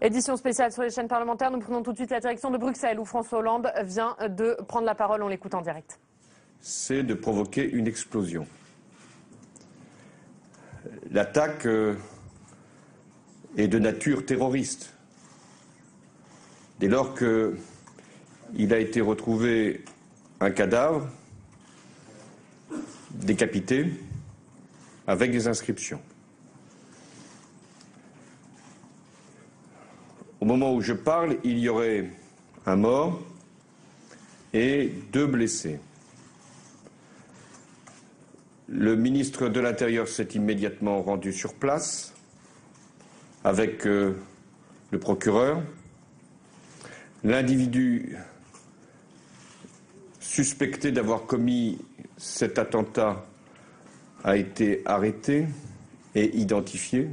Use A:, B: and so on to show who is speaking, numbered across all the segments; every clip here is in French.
A: Édition spéciale sur les chaînes parlementaires. Nous prenons tout de suite la direction de Bruxelles où François Hollande vient de prendre la parole. On l'écoute en direct.
B: C'est de provoquer une explosion. L'attaque est de nature terroriste. Dès lors qu'il a été retrouvé un cadavre décapité avec des inscriptions. Au moment où je parle, il y aurait un mort et 2 blessés. Le ministre de l'Intérieur s'est immédiatement rendu sur place avec le procureur. L'individu suspecté d'avoir commis cet attentat a été arrêté et identifié.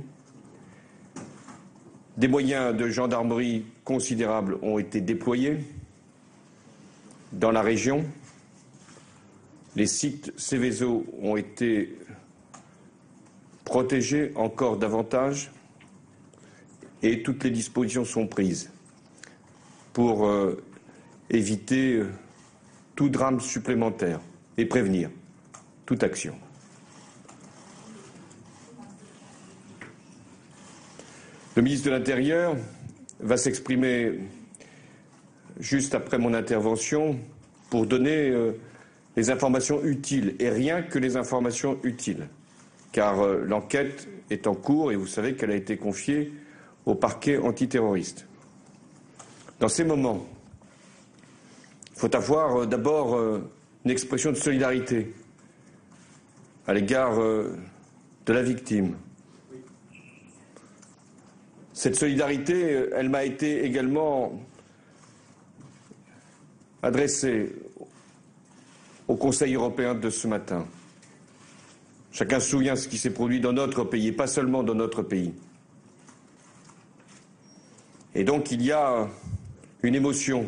B: Des moyens de gendarmerie considérables ont été déployés dans la région. Les sites Seveso ont été protégés encore davantage et toutes les dispositions sont prises pour éviter tout drame supplémentaire et prévenir toute action. Le ministre de l'Intérieur va s'exprimer juste après mon intervention pour donner les informations utiles, et rien que les informations utiles, car l'enquête est en cours et vous savez qu'elle a été confiée au parquet antiterroriste. Dans ces moments, il faut avoir d'abord une expression de solidarité à l'égard de la victime. Cette solidarité, elle m'a été également adressée au Conseil européen de ce matin. Chacun se souvient de ce qui s'est produit dans notre pays, et pas seulement dans notre pays. Et donc il y a une émotion.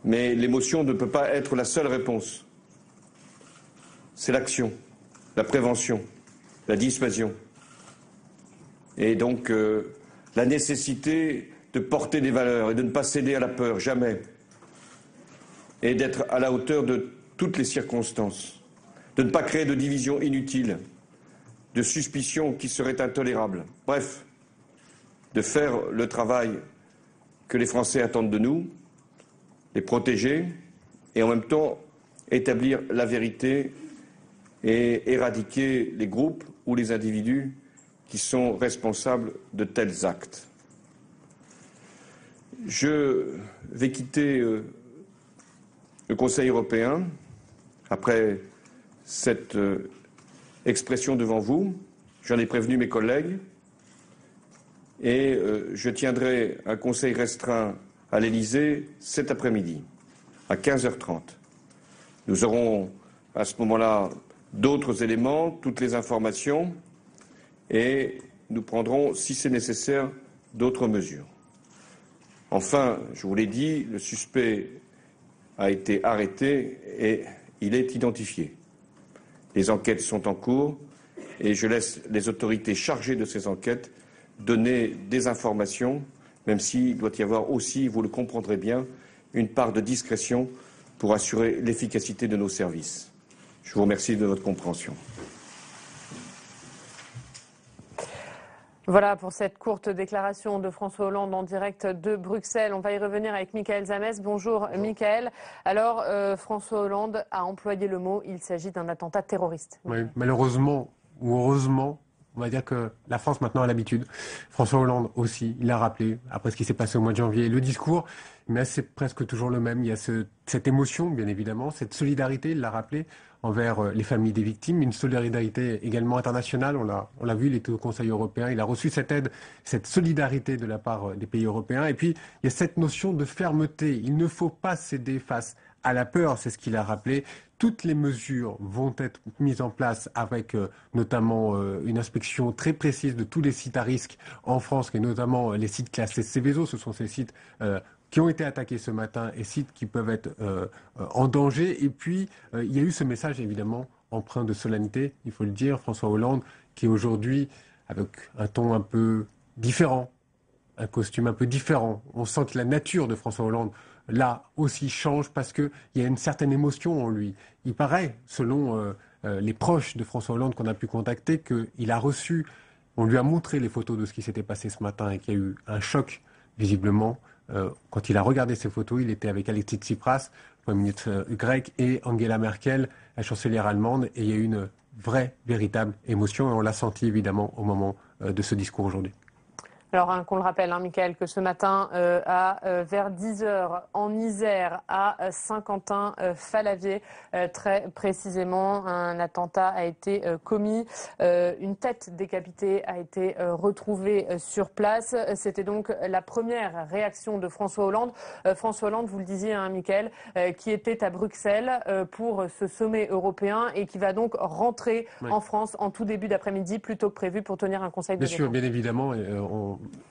B: Mais l'émotion ne peut pas être la seule réponse. C'est l'action, la prévention, la dissuasion. Et donc la nécessité de porter des valeurs et de ne pas céder à la peur, jamais. Et d'être à la hauteur de toutes les circonstances. De ne pas créer de divisions inutiles, de suspicions qui seraient intolérables. Bref, de faire le travail que les Français attendent de nous, les protéger et en même temps établir la vérité et éradiquer les groupes ou les individus qui sont responsables de tels actes. Je vais quitter le Conseil européen après cette expression devant vous. J'en ai prévenu mes collègues et je tiendrai un conseil restreint à l'Élysée cet après-midi à 15h30. Nous aurons à ce moment-là d'autres éléments, toutes les informations et nous prendrons, si c'est nécessaire, d'autres mesures. Enfin, je vous l'ai dit, le suspect a été arrêté et il est identifié. Les enquêtes sont en cours et je laisse les autorités chargées de ces enquêtes donner des informations, même s'il doit y avoir aussi, vous le comprendrez bien, une part de discrétion pour assurer l'efficacité de nos services. Je vous remercie de votre compréhension.
A: Voilà pour cette courte déclaration de François Hollande en direct de Bruxelles. On va y revenir avec Michael Zamès. Bonjour Michael. Alors François Hollande a employé le mot, il s'agit d'un attentat terroriste.
C: Oui, malheureusement ou heureusement, on va dire que la France maintenant a l'habitude. François Hollande aussi, il l'a rappelé après ce qui s'est passé au mois de janvier. Le discours, mais c'est presque toujours le même. Il y a cette émotion, bien évidemment, cette solidarité, il l'a rappelé, envers les familles des victimes, une solidarité également internationale. On l'a vu, il était au Conseil européen, il a reçu cette aide, cette solidarité de la part des pays européens. Et puis, il y a cette notion de fermeté. Il ne faut pas céder face à la peur, c'est ce qu'il a rappelé. Toutes les mesures vont être mises en place avec notamment une inspection très précise de tous les sites à risque en France, et notamment les sites classés Seveso. Ce sont ces sites qui ont été attaqués ce matin et sites qui peuvent être en danger. Et puis, il y a eu ce message, évidemment, empreint de solennité, il faut le dire, François Hollande, qui aujourd'hui, avec un ton un peu différent, un costume un peu différent. On sent que la nature de François Hollande, là aussi, change parce qu'il y a une certaine émotion en lui. Il paraît, selon les proches de François Hollande qu'on a pu contacter, qu'il a reçu, on lui a montré les photos de ce qui s'était passé ce matin et qu'il y a eu un choc, visiblement. Quand il a regardé ces photos, il était avec Alexis Tsipras, Premier ministre grec, et Angela Merkel, la chancelière allemande, et il y a eu une vraie, véritable émotion, et on l'a senti évidemment au moment de ce discours aujourd'hui.
A: Alors, qu'on le rappelle, Mickaël, que ce matin, vers 10h, en Isère, à Saint-Quentin-Fallavier, très précisément, un attentat a été commis. Une tête décapitée a été retrouvée sur place. C'était donc la première réaction de François Hollande. François Hollande, vous le disiez, Mickaël, qui était à Bruxelles pour ce sommet européen et qui va donc rentrer en France en tout début d'après-midi, plus tôt que prévu, pour tenir un conseil de défense.
C: Bien sûr, bien évidemment.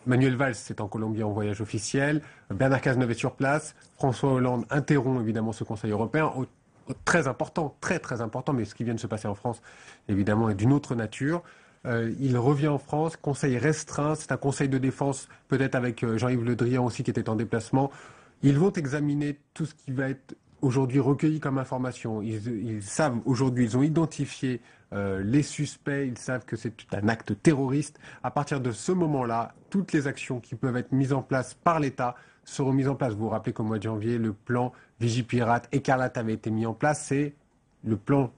C: Manuel Valls est en Colombie en voyage officiel. Bernard Cazeneuve est sur place. François Hollande interrompt évidemment ce Conseil européen. Très important, très très important, mais ce qui vient de se passer en France, évidemment, est d'une autre nature. Il revient en France, conseil restreint. C'est un conseil de défense, peut-être avec Jean-Yves Le Drian aussi qui était en déplacement. Ils vont examiner tout ce qui va être aujourd'hui recueilli comme information. Ils savent aujourd'hui, ils ont identifié les suspects, ils savent que c'est un acte terroriste. À partir de ce moment-là, toutes les actions qui peuvent être mises en place par l'État seront mises en place. Vous vous rappelez qu'au mois de janvier, le plan Vigipirate Écarlate avait été mis en place. C'est le plan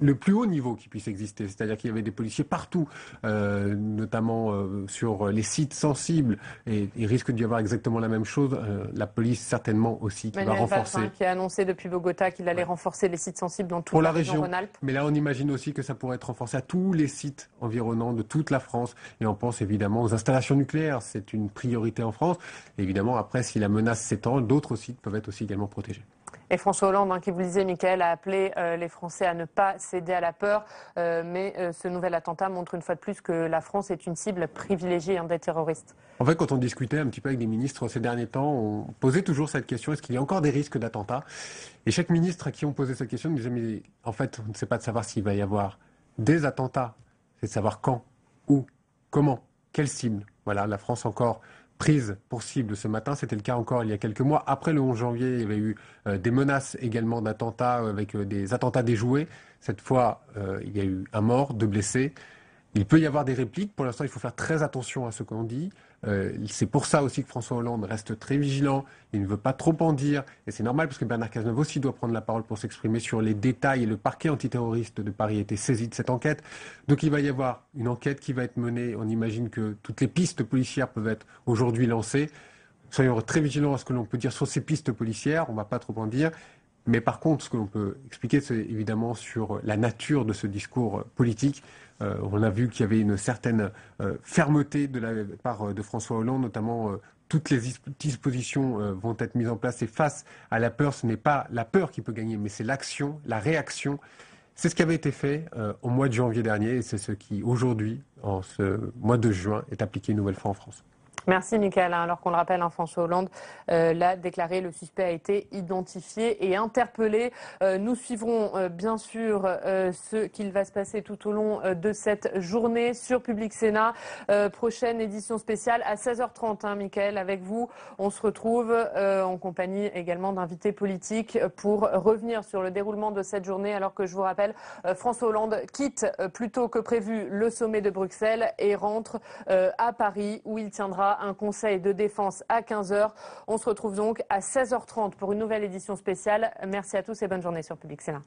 C: le plus haut niveau qui puisse exister. C'est-à-dire qu'il y avait des policiers partout, notamment sur les sites sensibles. Et il risque d'y avoir exactement la même chose. La police, certainement aussi, qui va renforcer.
A: Valls, qui a annoncé depuis Bogota qu'il allait renforcer les sites sensibles dans toute la région Rhône-Alpes.
C: Mais là, on imagine aussi que ça pourrait être renforcé à tous les sites environnants de toute la France. Et on pense évidemment aux installations nucléaires. C'est une priorité en France. Et évidemment, après, si la menace s'étend, d'autres sites peuvent être aussi également protégés.
A: Et François Hollande, qui vous le disait, Mickaël, a appelé les Français à ne pas céder à la peur. Mais ce nouvel attentat montre une fois de plus que la France est une cible privilégiée des terroristes.
C: En fait, quand on discutait un petit peu avec des ministres ces derniers temps, on posait toujours cette question, est-ce qu'il y a encore des risques d'attentat? Et chaque ministre à qui on posait cette question nous disait, mais en fait, on ne sait pas de savoir s'il va y avoir des attentats. C'est de savoir quand, où, comment, quelle cible. Voilà, la France encore prise pour cible ce matin. C'était le cas encore il y a quelques mois. Après le 11 janvier, il y avait eu des menaces également d'attentats avec des attentats déjoués. Cette fois, il y a eu un mort, 2 blessés. Il peut y avoir des répliques. Pour l'instant, il faut faire très attention à ce qu'on dit. C'est pour ça aussi que François Hollande reste très vigilant. Il ne veut pas trop en dire. Et c'est normal parce que Bernard Cazeneuve aussi doit prendre la parole pour s'exprimer sur les détails. Et le parquet antiterroriste de Paris a été saisi de cette enquête. Donc il va y avoir une enquête qui va être menée. On imagine que toutes les pistes policières peuvent être aujourd'hui lancées. Soyons très vigilants à ce que l'on peut dire sur ces pistes policières. On ne va pas trop en dire. Mais par contre, ce que l'on peut expliquer, c'est évidemment sur la nature de ce discours politique. On a vu qu'il y avait une certaine fermeté de la part de François Hollande, notamment toutes les dispositions vont être mises en place. Et face à la peur, ce n'est pas la peur qui peut gagner, mais c'est l'action, la réaction. C'est ce qui avait été fait au mois de janvier dernier et c'est ce qui, aujourd'hui, en ce mois de juin, est appliqué une nouvelle fois en France.
A: Merci Mickaël. Alors qu'on le rappelle, François Hollande l'a déclaré, le suspect a été identifié et interpellé. Nous suivrons bien sûr ce qu'il va se passer tout au long de cette journée sur Public Sénat. Prochaine édition spéciale à 16h30, Mickaël, avec vous. On se retrouve en compagnie également d'invités politiques pour revenir sur le déroulement de cette journée, alors que je vous rappelle, François Hollande quitte plus tôt que prévu le sommet de Bruxelles et rentre à Paris où il tiendra un conseil de défense à 15h. On se retrouve donc à 16h30 pour une nouvelle édition spéciale. Merci à tous et bonne journée sur Public Sénat.